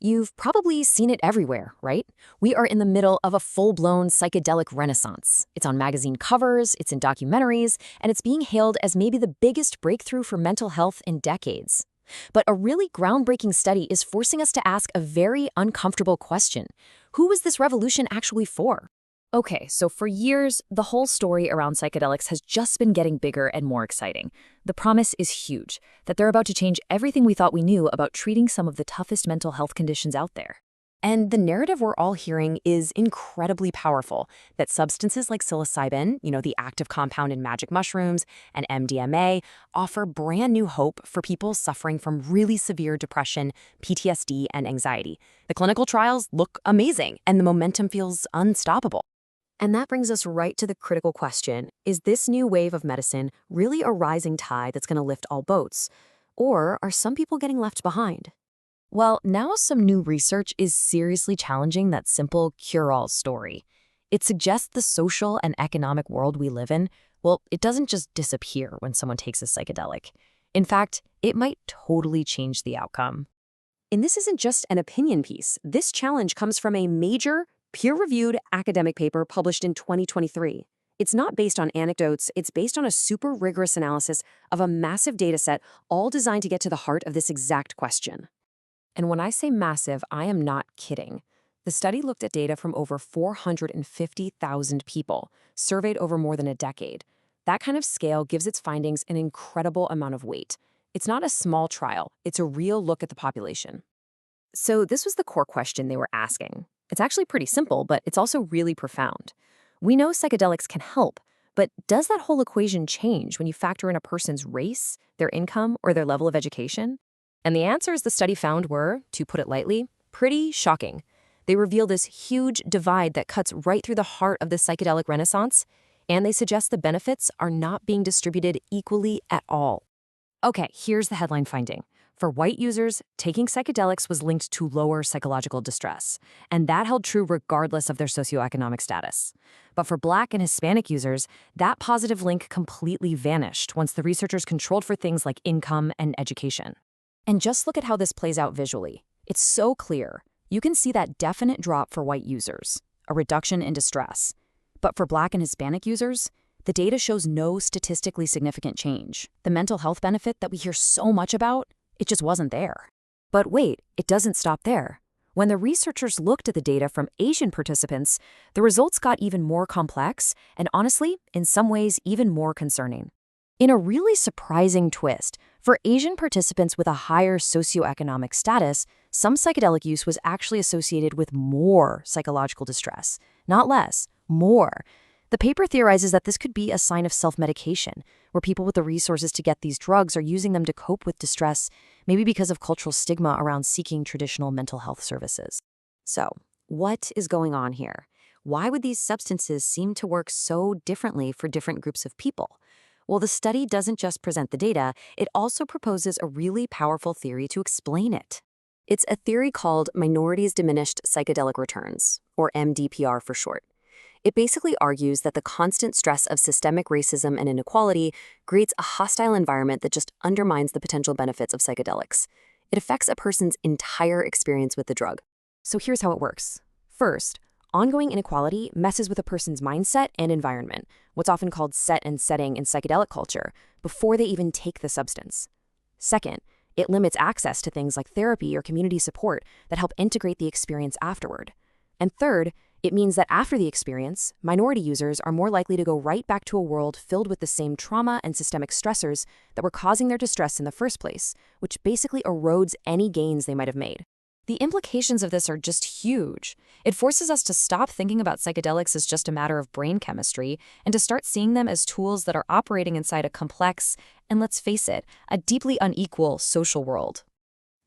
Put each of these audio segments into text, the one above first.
You've probably seen it everywhere, right? We are in the middle of a full-blown psychedelic renaissance. It's on magazine covers, it's in documentaries, and it's being hailed as maybe the biggest breakthrough for mental health in decades. But a really groundbreaking study is forcing us to ask a very uncomfortable question. Who is this revolution actually for? Okay, so for years, the whole story around psychedelics has just been getting bigger and more exciting. The promise is huge, that they're about to change everything we thought we knew about treating some of the toughest mental health conditions out there. And the narrative we're all hearing is incredibly powerful, that substances like psilocybin, the active compound in magic mushrooms, and MDMA, offer brand new hope for people suffering from really severe depression, PTSD, and anxiety. The clinical trials look amazing, and the momentum feels unstoppable. And that brings us right to the critical question, is this new wave of medicine really a rising tide that's going to lift all boats? Or are some people getting left behind? Well, now some new research is seriously challenging that simple cure-all story. It suggests the social and economic world we live in, well, it doesn't just disappear when someone takes a psychedelic. In fact, it might totally change the outcome. And this isn't just an opinion piece. This challenge comes from a major, peer-reviewed academic paper published in 2023. It's not based on anecdotes, it's based on a super rigorous analysis of a massive data set, all designed to get to the heart of this exact question. And when I say massive, I am not kidding. The study looked at data from over 450,000 people, surveyed over more than a decade. That kind of scale gives its findings an incredible amount of weight. It's not a small trial, it's a real look at the population. So this was the core question they were asking. It's actually pretty simple, but it's also really profound. We know psychedelics can help, but does that whole equation change when you factor in a person's race, their income, or their level of education? And the answers the study found were, to put it lightly, pretty shocking. They reveal this huge divide that cuts right through the heart of the psychedelic renaissance, and they suggest the benefits are not being distributed equally at all. Okay, here's the headline finding. For white users, taking psychedelics was linked to lower psychological distress, and that held true regardless of their socioeconomic status. But for Black and Hispanic users, that positive link completely vanished once the researchers controlled for things like income and education. And just look at how this plays out visually. It's so clear. You can see that definite drop for white users, a reduction in distress. But for Black and Hispanic users, the data shows no statistically significant change. The mental health benefit that we hear so much about, it just wasn't there. But wait, it doesn't stop there. When the researchers looked at the data from Asian participants, the results got even more complex and honestly, in some ways, even more concerning. In a really surprising twist, for Asian participants with a higher socioeconomic status, some psychedelic use was actually associated with more psychological distress, not less, more. The paper theorizes that this could be a sign of self-medication, where people with the resources to get these drugs are using them to cope with distress, maybe because of cultural stigma around seeking traditional mental health services. So, what is going on here? Why would these substances seem to work so differently for different groups of people? Well, the study doesn't just present the data, it also proposes a really powerful theory to explain it. It's a theory called Minorities Diminished Psychedelic Returns, or MDPR for short. It basically argues that the constant stress of systemic racism and inequality creates a hostile environment that just undermines the potential benefits of psychedelics. It affects a person's entire experience with the drug. So here's how it works. First, ongoing inequality messes with a person's mindset and environment, what's often called set and setting in psychedelic culture, before they even take the substance. Second, it limits access to things like therapy or community support that help integrate the experience afterward. And third, it means that after the experience, minority users are more likely to go right back to a world filled with the same trauma and systemic stressors that were causing their distress in the first place, which basically erodes any gains they might have made. The implications of this are just huge. It forces us to stop thinking about psychedelics as just a matter of brain chemistry and to start seeing them as tools that are operating inside a complex, and let's face it, a deeply unequal social world.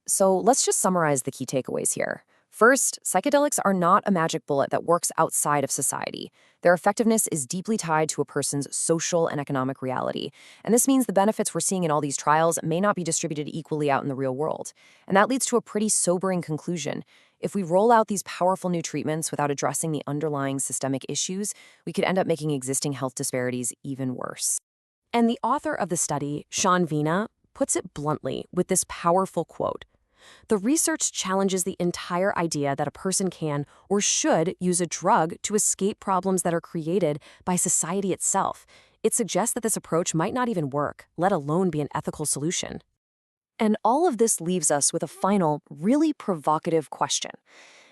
So let's just summarize the key takeaways here. First, psychedelics are not a magic bullet that works outside of society. Their effectiveness is deeply tied to a person's social and economic reality. And this means the benefits we're seeing in all these trials may not be distributed equally out in the real world. And that leads to a pretty sobering conclusion. If we roll out these powerful new treatments without addressing the underlying systemic issues, we could end up making existing health disparities even worse. And the author of the study, Vina, puts it bluntly with this powerful quote. The research challenges the entire idea that a person can or should use a drug to escape problems that are created by society itself. It suggests that this approach might not even work, let alone be an ethical solution. And all of this leaves us with a final, really provocative question.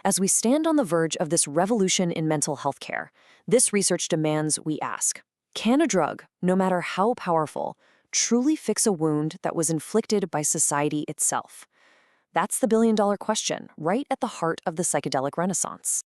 As we stand on the verge of this revolution in mental health care, this research demands we ask, can a drug, no matter how powerful, truly fix a wound that was inflicted by society itself? That's the billion-dollar question, right at the heart of the psychedelic renaissance.